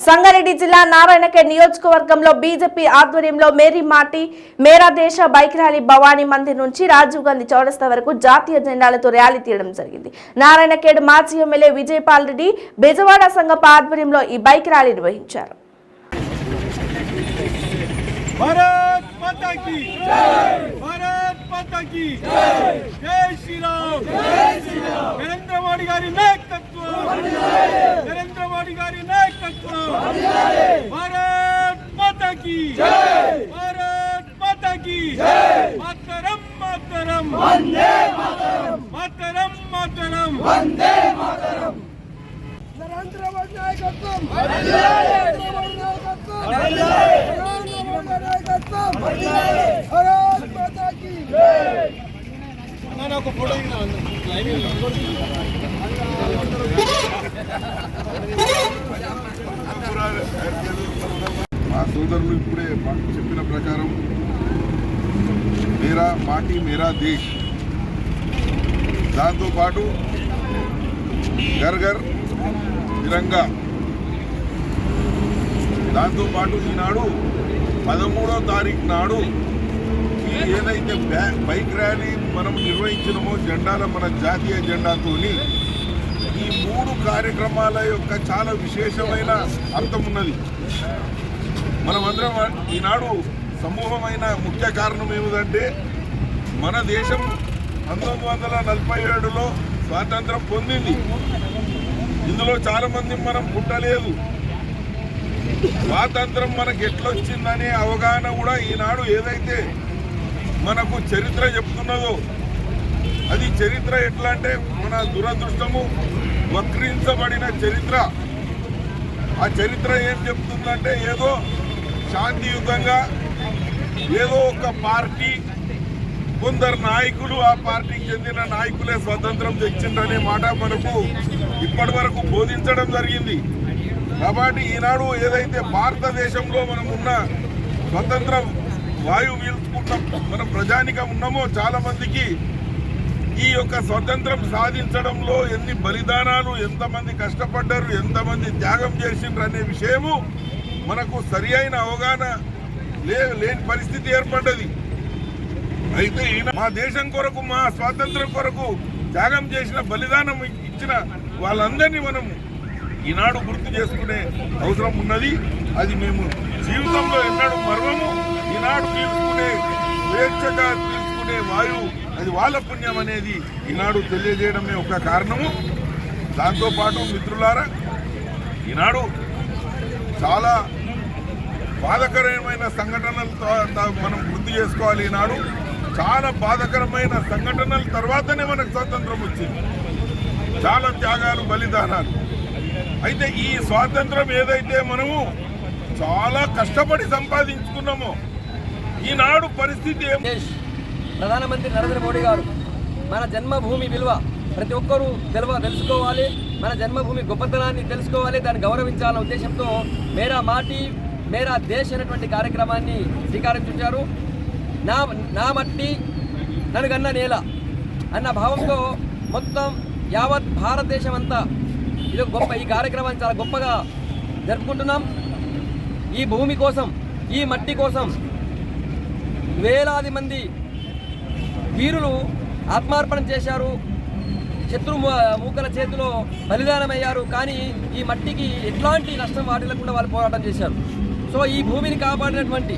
సంగారెడ్డి జిల్లా నారాయణఖేడ్ నియోజకవర్గంలో బీజేపీ ఆధ్వర్యంలో మేరీ మాటి మేరా దేశ బైక్ ర్యాలీ భవానీ మందిర్ నుంచి రాజీవ్ గాంధీ చౌరస్తా వరకు జాతీయ జెండాలతో ర్యాలీ తీయడం జరిగింది. నారాయణఖేడ్ మాజీ ఎమ్మెల్యే విజయపాల్ రెడ్డి బెజవాడ సంఘం ఆధ్వర్యంలో ఈ బైక్ ర్యాలీ నిర్వహించారు. भारत माता की जय, भारत माता की जय, जय श्री राम, जय श्री राम. नरेंद्र मोदी गारी नायकत्व, नरेंद्र मोदी गारी नायकत्व. भारत माता की जय, भारत माता की जय. मातरम मातरम वंदे मातरम, मातरम मातरम वंदे मातरम. नरेंद्र मोदी नायकत्व, नरेंद्र मोदी नायकत्व, भारत माता की जय. నాకు ఫోటో మా సోదరులు ఇప్పుడే చెప్పిన ప్రకారం మేరా మాటి మేరా దేశ్, దాంతోపాటు ఘర్ ఘర్ తిరంగా, దాంతోపాటు ఈనాడు 13వ తారీఖు నాడు ఏదైతే బైక్ ర్యాలీ మనం నిర్వహించినమో జెండాల మన జాతీయ జెండాతోని ఈ 3 కార్యక్రమాల యొక్క చాలా విశేషమైన అర్థం ఉన్నది. మనమందరం ఈనాడు సమూహమైన ముఖ్య కారణం ఏమిటంటే మన దేశం 1947లో స్వాతంత్రం పొందింది. ఇందులో చాలామంది మనం పుట్టలేదు. స్వాతంత్రం మనకు ఎట్లొచ్చిందనే అవగాహన కూడా ఈనాడు ఏదైతే మనకు చరిత్ర చెప్తున్నదో అది చరిత్ర ఎట్లా అంటే మన దురదృష్టము వక్రించబడిన చరిత్ర. ఆ చరిత్ర ఏం చెప్తుందంటే ఏదో శాంతియుతంగా ఏదో ఒక పార్టీ, కొందరు నాయకులు, ఆ పార్టీకి చెందిన నాయకులే స్వతంత్రం తెచ్చిందనే మాట మనకు ఇప్పటి వరకు బోధించడం జరిగింది. కాబట్టి ఈనాడు ఏదైతే భారతదేశంలో మనం ఉన్న స్వతంత్ర వాయువు పీల్చుకున్న మన ప్రజానికం ఉన్నామో చాలా మందికి ఈ యొక్క స్వతంత్రం సాధించడంలో ఎన్ని బలిదానాలు, ఎంతమంది కష్టపడ్డారు, ఎంతమంది త్యాగం చేసిండ్రు అనే విషయము మనకు సరి అయిన అవగాహన లేని పరిస్థితి ఏర్పడ్డది. అయితే మా దేశం కొరకు, మా స్వాతంత్రం కొరకు త్యాగం చేసిన, బలిదానం ఇచ్చిన వాళ్ళందరినీ మనం ఈనాడు గుర్తు చేసుకునే అవసరం ఉన్నది. అది మేము జీవితంలో ఎన్నడూ మర్వము. ఈనాడు పీల్చుకునే, స్వేచ్ఛగా పీల్చుకునే వాయువు అది వాళ్ళ పుణ్యం అనేది ఈనాడు తెలియజేయడమే ఒక కారణము. దాంతోపాటు మిత్రులారా, ఈనాడు చాలా బాధాకరమైన సంఘటనలతో మనం గుర్తు చేసుకోవాలి. ఈనాడు చాలా బాధాకరమైన సంఘటనల తర్వాతనే మనకు స్వాతంత్రం వచ్చింది. చాలా త్యాగాలు, బలిదానాలు. అయితే ఈ స్వాతంత్రం ఏదైతే మనము చాలా కష్టపడి సంపాదించుకున్నామో ఈనాడు పరిస్థితి ప్రధానమంత్రి నరేంద్ర మోడీ గారు మన జన్మభూమి విలువ ప్రతి ఒక్కరూ తెలుసుకోవాలి, మన జన్మభూమి గొప్పతనాన్ని తెలుసుకోవాలి, దాన్ని గౌరవించాలన్న ఉద్దేశంతో మేరా మాటి మేరా దేశ్ అనేటువంటి కార్యక్రమాన్ని శ్రీకారం చుట్టారు. నా మట్టి నన్నుగన్న నేల అన్న భావంతో మొత్తం యావత్ భారతదేశం అంతా ఇది గొప్ప, ఈ కార్యక్రమాన్ని చాలా గొప్పగా జరుపుకుంటున్నాం. ఈ భూమి కోసం, ఈ మట్టి కోసం వేలాది మంది వీరులు ఆత్మార్పణ చేశారు, శత్రు మూకల చేతిలో బలిదానమయ్యారు. కానీ ఈ మట్టికి ఎట్లాంటి నష్టం వాటిల్లకుండా వాళ్ళు పోరాటం చేశారు. సో ఈ భూమిని కాపాడినటువంటి,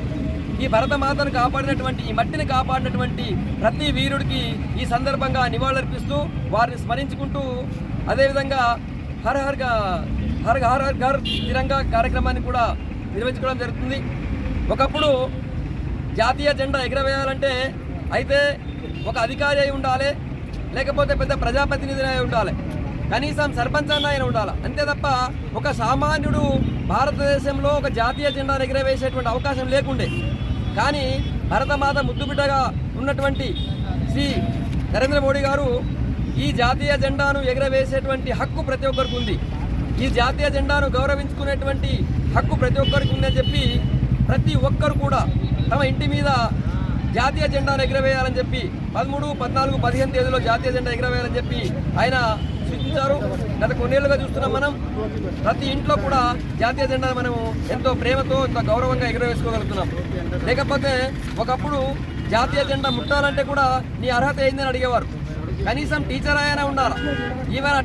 ఈ భరతమాతను కాపాడినటువంటి, ఈ మట్టిని కాపాడినటువంటి ప్రతి వీరుడికి ఈ సందర్భంగా నివాళులర్పిస్తూ వారిని స్మరించుకుంటూ, అదేవిధంగా హర్ హర్ ఘర్ తిరంగా కార్యక్రమాన్ని కూడా నిర్వహించుకోవడం జరుగుతుంది. ఒకప్పుడు జాతీయ జెండా ఎగరవేయాలంటే అయితే ఒక అధికారి అయి ఉండాలి, లేకపోతే పెద్ద ప్రజాప్రతినిధి అయి ఉండాలి, కనీసం సర్పంచ్ అన్న అయినా ఉండాలి. అంతే తప్ప ఒక సామాన్యుడు భారతదేశంలో ఒక జాతీయ జెండా ఎగరవేసేటువంటి అవకాశం లేకుండే. కానీ భరతమాత ముద్దుబిడ్డగా ఉన్నటువంటి శ్రీ నరేంద్ర మోడీ గారు ఈ జాతీయ జెండాను ఎగరవేసేటువంటి హక్కు ప్రతి ఒక్కరికి ఉంది, ఈ జాతీయ జెండాను గౌరవించుకునేటువంటి హక్కు ప్రతి ఒక్కరికి ఉందని చెప్పి ప్రతి ఒక్కరు కూడా తమ ఇంటి మీద జాతీయ జెండాను ఎగరవేయాలని చెప్పి 13, 14, 15 తేదీలో జాతీయ జెండా ఎగరవేయాలని చెప్పి ఆయన గుర్తించారు. గత కొన్నేళ్లుగా చూస్తున్నాం మనం ప్రతి ఇంట్లో కూడా జాతీయ జెండాను మనం ఎంతో ప్రేమతో ఎంతో గౌరవంగా ఎగురవేసుకోగలుగుతున్నాం. లేకపోతే ఒకప్పుడు జాతీయ జెండా ముట్టాలంటే కూడా నీ అర్హత ఏందని అడిగేవారు. కనీసం టీచర్ అయినా ఉండాలి. ఈవెన్